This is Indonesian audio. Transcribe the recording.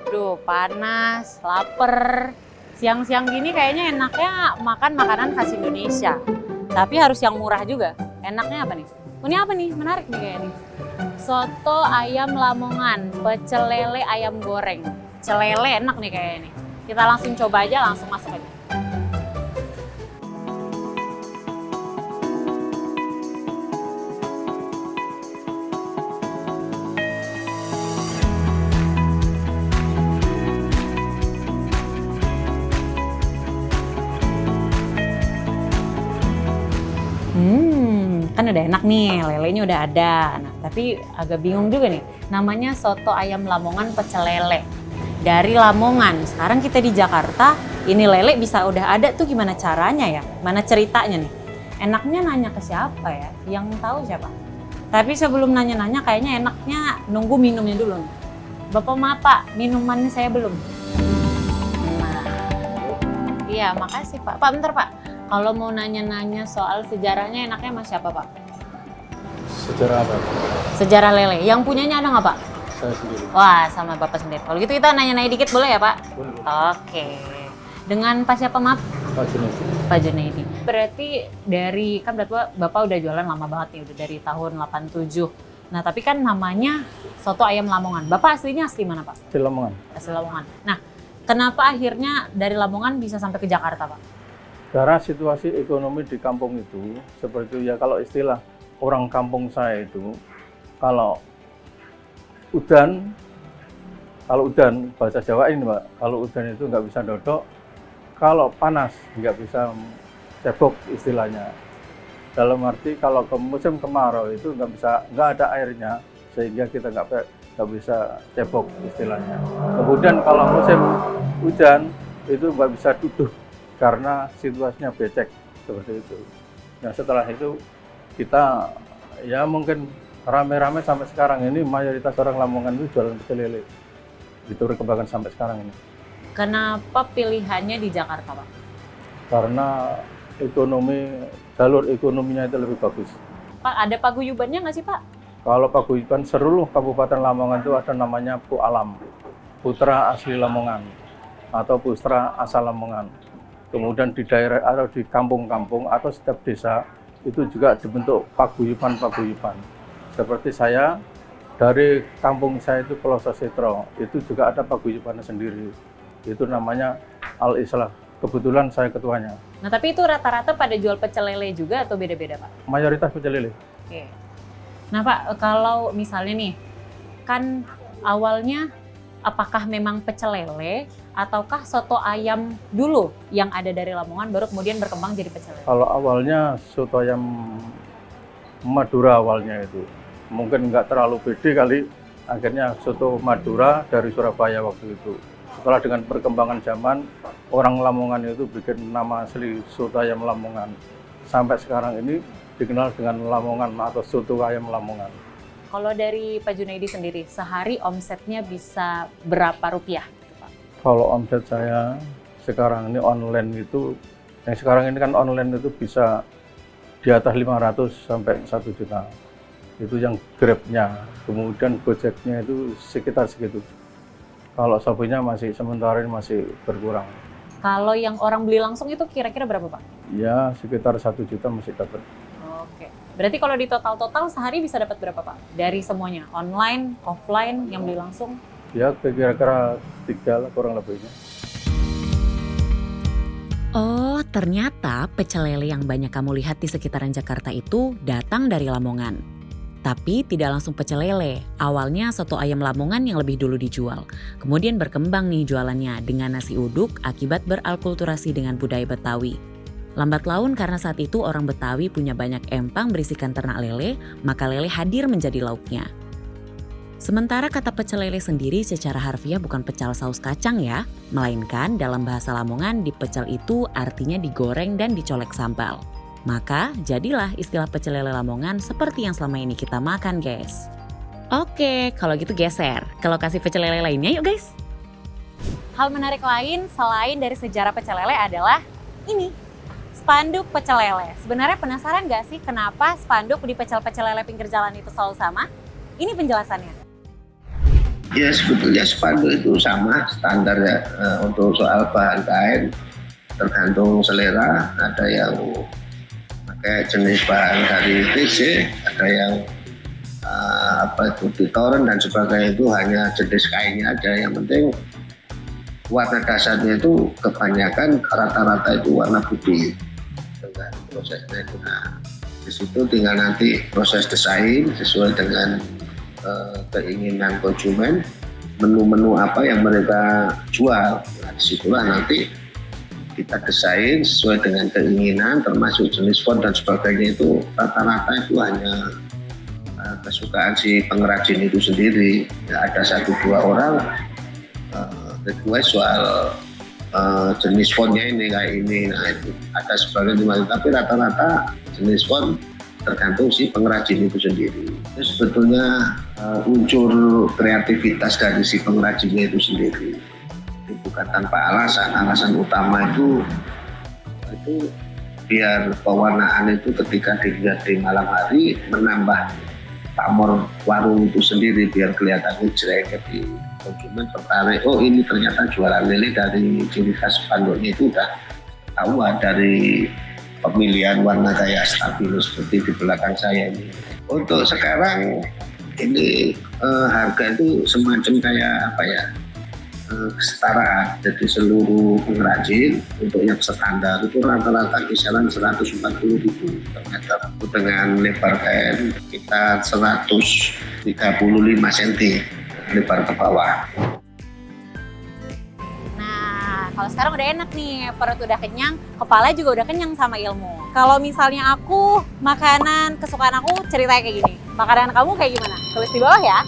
Aduh, panas, lapar. Siang-siang gini kayaknya enaknya makan makanan khas Indonesia. Tapi harus yang murah juga. Enaknya apa nih? Ini apa nih? Menarik nih kayaknya. Soto ayam Lamongan, pecel lele ayam goreng. Celele enak nih kayaknya nih. Kita langsung coba aja, langsung masuk aja. Kan udah enak nih, lelenya udah ada. Nah, tapi agak bingung juga nih. Namanya soto ayam Lamongan pecel lele. Dari Lamongan, sekarang kita di Jakarta, ini lele bisa udah ada tuh gimana caranya ya? Mana ceritanya nih? Enaknya nanya ke siapa ya? Yang tahu siapa? Tapi sebelum nanya-nanya kayaknya enaknya nunggu minumnya dulu nih. Bapak maaf Pak, minumannya saya belum. Nah, iya makasih Pak. Pak bentar Pak. Kalau mau nanya-nanya soal sejarahnya enaknya sama siapa Pak? Sejarah apa? Sejarah lele. Yang punyanya ada nggak Pak? Saya sendiri. Wah sama Bapak sendiri. Kalau gitu kita nanya-nanya dikit boleh ya Pak? Boleh. Oke. Dengan Pak siapa maaf? Pak Junaidi. Pak Junaidi. Berarti dari, kan berarti Bapak udah jualan lama banget nih, udah dari tahun 87. Nah tapi kan namanya soto ayam Lamongan. Bapak aslinya asli mana Pak? Di Lamongan. Asli Lamongan. Nah kenapa akhirnya dari Lamongan bisa sampai ke Jakarta Pak? Karena situasi ekonomi di kampung itu seperti itu ya, kalau istilah orang kampung saya itu kalau udan bahasa Jawa ini Mbak, kalau udan itu nggak bisa dodok, kalau panas nggak bisa cebok istilahnya. Dalam arti kalau ke musim kemarau itu nggak ada airnya sehingga kita nggak bisa cebok istilahnya. Kemudian kalau musim hujan itu nggak bisa duduk karena situasinya becek seperti itu. Nah setelah itu kita ya mungkin rame-rame sampai sekarang ini mayoritas orang Lamongan itu jualan pecel lele. Itu perkembangan sampai sekarang ini. Kenapa pilihannya di Jakarta Pak? Karena jalur ekonominya itu lebih bagus. Pak ada paguyubannya nggak sih Pak? Kalau paguyuban seluruh Kabupaten Lamongan itu ada namanya Pu Alam, Putra Asli Lamongan atau Putra Asal Lamongan. Kemudian di daerah atau di kampung-kampung atau setiap desa itu juga dibentuk paguyuban-paguyuban. Seperti saya dari kampung saya itu Peloso Setro, itu juga ada paguyubannya sendiri. Itu namanya Al Islah. Kebetulan saya ketuanya. Nah tapi itu rata-rata pada jual pecel lele juga atau beda-beda Pak? Mayoritas pecel lele. Oke. Nah Pak, kalau misalnya nih, kan awalnya apakah memang pecel lele ataukah soto ayam dulu yang ada dari Lamongan baru kemudian berkembang jadi pecel lele? Kalau awalnya soto ayam Madura awalnya itu. Mungkin nggak terlalu pede kali, akhirnya soto Madura dari Surabaya waktu itu. Setelah dengan perkembangan zaman, orang Lamongan itu bikin nama asli soto ayam Lamongan. Sampai sekarang ini dikenal dengan Lamongan atau soto ayam Lamongan. Kalau dari Pak Junaidi sendiri, sehari omsetnya bisa berapa rupiah? Kalau omset saya sekarang ini online itu, yang sekarang ini kan online itu bisa di atas 500 sampai 1 juta. Itu yang Grab-nya, kemudian Gojek-nya itu sekitar segitu. Kalau Shopee-nya masih sementara ini masih berkurang. Kalau yang orang beli langsung itu kira-kira berapa Pak? Ya sekitar 1 juta masih dapat. Oke, berarti kalau di total sehari bisa dapat berapa Pak? Dari semuanya, online, offline, yang beli langsung? Ya kira-kira 3 lah kurang lebihnya. Oh, ternyata pecel lele yang banyak kamu lihat di sekitaran Jakarta itu datang dari Lamongan. Tapi tidak langsung pecel lele, awalnya soto ayam Lamongan yang lebih dulu dijual. Kemudian berkembang nih jualannya dengan nasi uduk akibat beralkulturasi dengan budaya Betawi. Lambat laun karena saat itu orang Betawi punya banyak empang berisikan ternak lele, maka lele hadir menjadi lauknya. Sementara kata pecel lele sendiri secara harfiah bukan pecel saus kacang ya, melainkan dalam bahasa Lamongan dipecel itu artinya digoreng dan dicolek sambal. Maka jadilah istilah pecel lele Lamongan seperti yang selama ini kita makan guys. Oke, kalau gitu geser ke lokasi pecel lele lainnya yuk guys. Hal menarik lain selain dari sejarah pecel lele adalah ini, spanduk pecel lele. Sebenarnya penasaran nggak sih kenapa spanduk di pecel-pecel lele pinggir jalan itu selalu sama? Ini penjelasannya. Ya sebetulnya spanduk itu sama standar ya, untuk soal bahan kain tergantung selera, ada yang pakai jenis bahan dari TC, ada yang ditoren dan sebagainya, itu hanya jenis kainnya aja. Yang penting warna dasarnya itu kebanyakan rata-rata itu warna putih dengan prosesnya itu. Nah, di situ tinggal nanti proses desain sesuai dengan keinginan konsumen, menu-menu apa yang mereka jual. Nah, disitulah nanti kita desain sesuai dengan keinginan, termasuk jenis font dan sebagainya. Itu rata-rata itu hanya kesukaan si pengrajin itu sendiri. Ya, ada 1-2 orang request soal jenis fontnya ini kayak ini. Nah, itu ada sebagainya, tapi rata-rata jenis font tergantung si pengrajin itu sendiri. Itu sebetulnya unsur kreativitas dari si pengrajinnya itu sendiri. Itu bukan tanpa alasan. Alasan utama itu biar pewarnaan itu ketika dilihat di malam hari menambah pamor warung itu sendiri, biar kelihatan jreng, di konsumen tertarik. Oh, ini ternyata jualan lele, dari ciri khas spanduknya itu udah tahu dari pemilihan warna kayak stabilo seperti di belakang saya ini. Untuk sekarang ini harga itu semacam kayak apa ya, kesetaraan. Jadi seluruh pengrajin untuk yang standar itu rata-rata kisaran 140.000 per meter. Dengan lebar kain kita 135 cm lebar ke bawah. Nah, kalau sekarang udah enak nih, perut udah kenyang, kepala juga udah kenyang sama ilmu. Kalau misalnya aku, makanan kesukaan aku ceritanya kayak gini. Makanan kamu kayak gimana? Tulis di bawah ya.